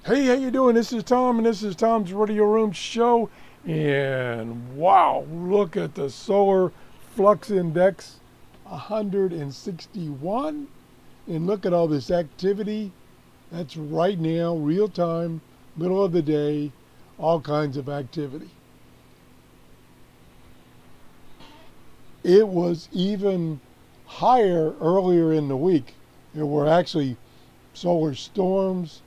Hey, how you doing? This is Tom, and this is Tom's Radio Room Show. And wow, look at the solar flux index, 161. And look at all this activity. That's right now, real time, middle of the day, all kinds of activity. It was even higher earlier in the week. There were actually solar storms.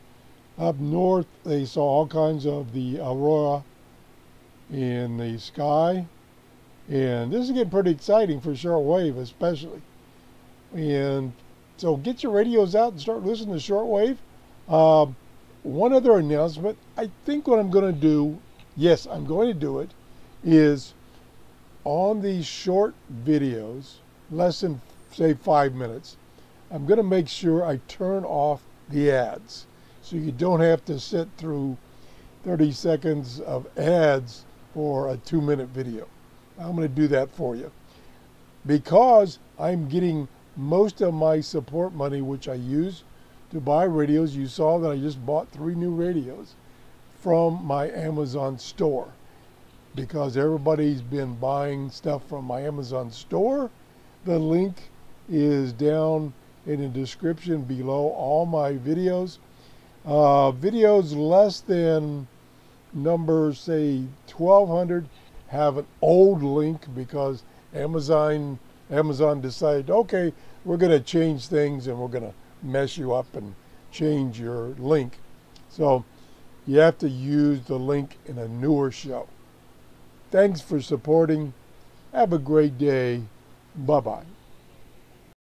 Up north, they saw all kinds of the aurora in the sky. And this is getting pretty exciting for shortwave especially. And so get your radios out and start listening to shortwave. One other announcement, I think what I'm going to do, yes, I'm going to do it, is on these short videos, less than, say, 5 minutes, I'm going to make sure I turn off the ads, so you don't have to sit through 30 seconds of ads for a 2-minute video. I'm going to do that for you because I'm getting most of my support money, which I use to buy radios. You saw that I just bought 3 new radios from my Amazon store because everybody's been buying stuff from my Amazon store. The link is down in the description below all my videos. Videos less than number, say, 1200 have an old link because Amazon decided, okay, we're going to change things and we're going to mess you up and change your link. So you have to use the link in a newer show. Thanks for supporting. Have a great day. Bye-bye.